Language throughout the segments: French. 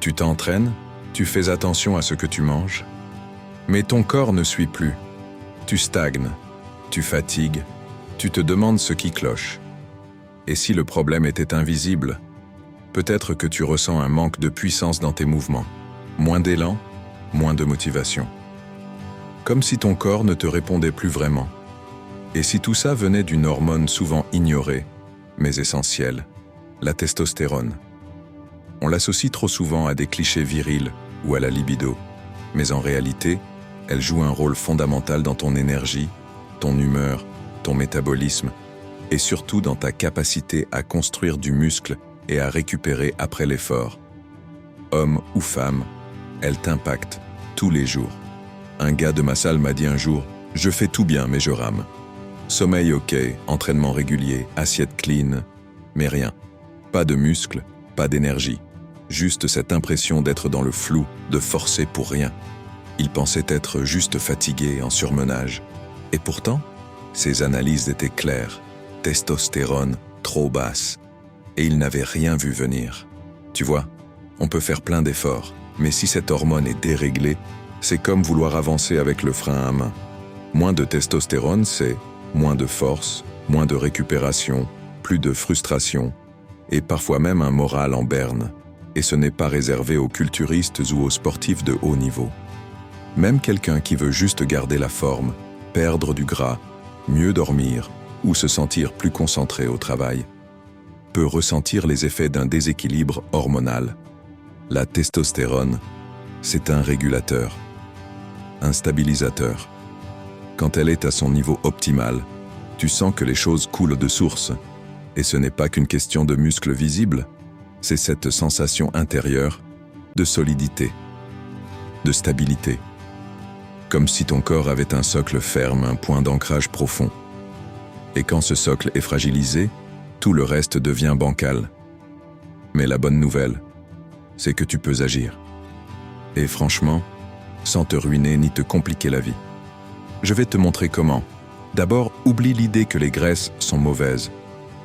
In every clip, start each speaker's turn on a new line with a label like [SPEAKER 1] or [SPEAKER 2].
[SPEAKER 1] Tu t'entraînes, tu fais attention à ce que tu manges, mais ton corps ne suit plus. Tu stagnes, tu fatigues, tu te demandes ce qui cloche. Et si le problème était invisible, peut-être que tu ressens un manque de puissance dans tes mouvements, moins d'élan, moins de motivation. Comme si ton corps ne te répondait plus vraiment. Et si tout ça venait d'une hormone souvent ignorée, mais essentielle, la testostérone. On l'associe trop souvent à des clichés virils ou à la libido, mais en réalité, elle joue un rôle fondamental dans ton énergie, ton humeur, ton métabolisme, et surtout dans ta capacité à construire du muscle et à récupérer après l'effort. Homme ou femme, elle t'impacte tous les jours. Un gars de ma salle m'a dit un jour « Je fais tout bien mais je rame ». Sommeil ok, entraînement régulier, assiette clean, mais rien. Pas de muscles, pas d'énergie. Juste cette impression d'être dans le flou, de forcer pour rien. Il pensait être juste fatigué, en surmenage. Et pourtant, ses analyses étaient claires. Testostérone trop basse. Et il n'avait rien vu venir. Tu vois, on peut faire plein d'efforts, mais si cette hormone est déréglée, c'est comme vouloir avancer avec le frein à main. Moins de testostérone, c'est moins de force, moins de récupération, plus de frustration, et parfois même un moral en berne. Et ce n'est pas réservé aux culturistes ou aux sportifs de haut niveau. Même quelqu'un qui veut juste garder la forme, perdre du gras, mieux dormir ou se sentir plus concentré au travail, peut ressentir les effets d'un déséquilibre hormonal. La testostérone, c'est un régulateur, un stabilisateur. Quand elle est à son niveau optimal, tu sens que les choses coulent de source. Et ce n'est pas qu'une question de muscles visibles, c'est cette sensation intérieure de solidité, de stabilité. Comme si ton corps avait un socle ferme, un point d'ancrage profond. Et quand ce socle est fragilisé, tout le reste devient bancal. Mais la bonne nouvelle, c'est que tu peux agir. Et franchement, sans te ruiner ni te compliquer la vie. Je vais te montrer comment. D'abord, oublie l'idée que les graisses sont mauvaises.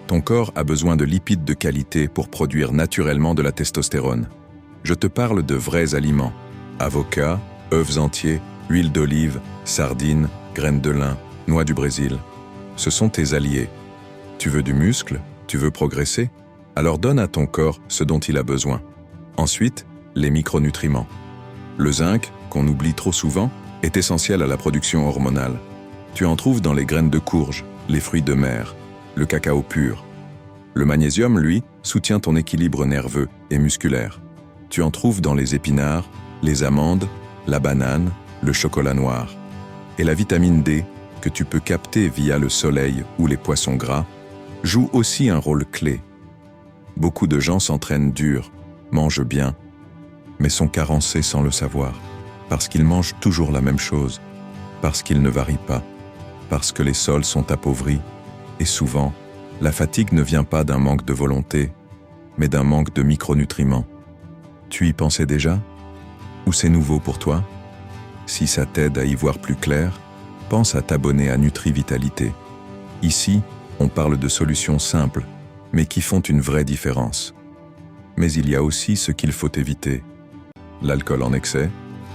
[SPEAKER 1] Ton corps a besoin de lipides de qualité pour produire naturellement de la testostérone. Je te parle de vrais aliments. Avocats, œufs entiers, huile d'olive, sardines, graines de lin, noix du Brésil. Ce sont tes alliés. Tu veux du muscle? Tu veux progresser? Alors donne à ton corps ce dont il a besoin. Ensuite, les micronutriments. Le zinc, qu'on oublie trop souvent, est essentiel à la production hormonale. Tu en trouves dans les graines de courge, les fruits de mer, le cacao pur. Le magnésium, lui, soutient ton équilibre nerveux et musculaire. Tu en trouves dans les épinards, les amandes, la banane, le chocolat noir. Et la vitamine D, que tu peux capter via le soleil ou les poissons gras, joue aussi un rôle clé. Beaucoup de gens s'entraînent dur, mangent bien, mais sont carencés sans le savoir, parce qu'ils mangent toujours la même chose, parce qu'ils ne varient pas, parce que les sols sont appauvris, et souvent, la fatigue ne vient pas d'un manque de volonté, mais d'un manque de micronutriments. Tu y pensais déjà? Ou c'est nouveau pour toi? Si ça t'aide à y voir plus clair, pense à t'abonner à NutriVitalité. Ici, on parle de solutions simples, mais qui font une vraie différence. Mais il y a aussi ce qu'il faut éviter. L'alcool en excès,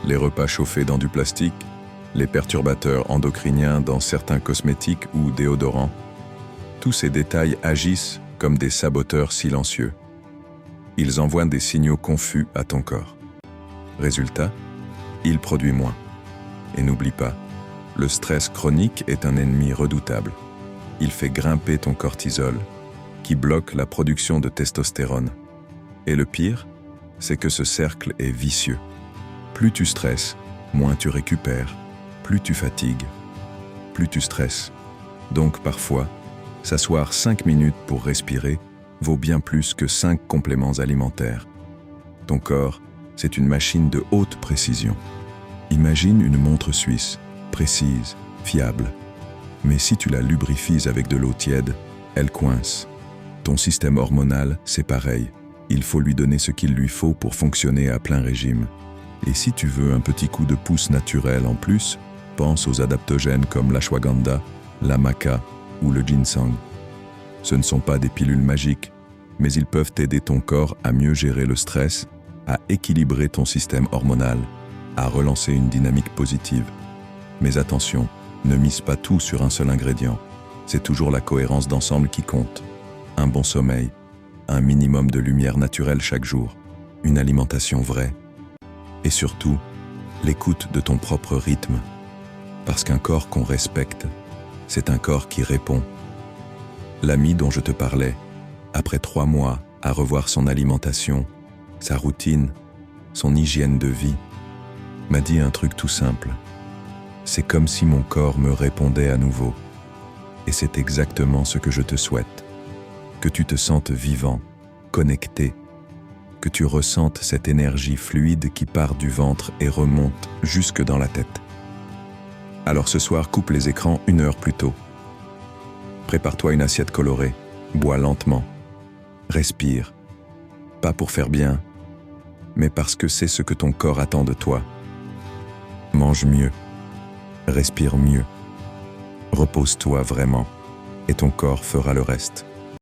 [SPEAKER 1] les repas chauffés dans du plastique, les perturbateurs endocriniens dans certains cosmétiques ou déodorants. Tous ces détails agissent comme des saboteurs silencieux. Ils envoient des signaux confus à ton corps. Résultat, il produit moins. Et n'oublie pas, le stress chronique est un ennemi redoutable. Il fait grimper ton cortisol, qui bloque la production de testostérone. Et le pire, c'est que ce cercle est vicieux. Plus tu stresses, moins tu récupères. Plus tu fatigues, plus tu stresses. Donc parfois, s'asseoir 5 minutes pour respirer vaut bien plus que 5 compléments alimentaires. Ton corps, c'est une machine de haute précision. Imagine une montre suisse, précise, fiable. Mais si tu la lubrifies avec de l'eau tiède, elle coince. Ton système hormonal, c'est pareil. Il faut lui donner ce qu'il lui faut pour fonctionner à plein régime. Et si tu veux un petit coup de pouce naturel en plus, pense aux adaptogènes comme l'ashwagandha, la maca ou le ginseng. Ce ne sont pas des pilules magiques, mais ils peuvent aider ton corps à mieux gérer le stress, à équilibrer ton système hormonal, à relancer une dynamique positive. Mais attention, ne mise pas tout sur un seul ingrédient. C'est toujours la cohérence d'ensemble qui compte. Un bon sommeil, un minimum de lumière naturelle chaque jour, une alimentation vraie, et surtout, l'écoute de ton propre rythme. Parce qu'un corps qu'on respecte, c'est un corps qui répond. L'ami dont je te parlais, après 3 mois à revoir son alimentation, sa routine, son hygiène de vie, m'a dit un truc tout simple. C'est comme si mon corps me répondait à nouveau. Et c'est exactement ce que je te souhaite. Que tu te sentes vivant, connecté, que tu ressentes cette énergie fluide qui part du ventre et remonte jusque dans la tête. Alors ce soir, coupe les écrans 1 heure plus tôt. Prépare-toi une assiette colorée, bois lentement, respire, pas pour faire bien, mais parce que c'est ce que ton corps attend de toi. Mange mieux, respire mieux, repose-toi vraiment, et ton corps fera le reste.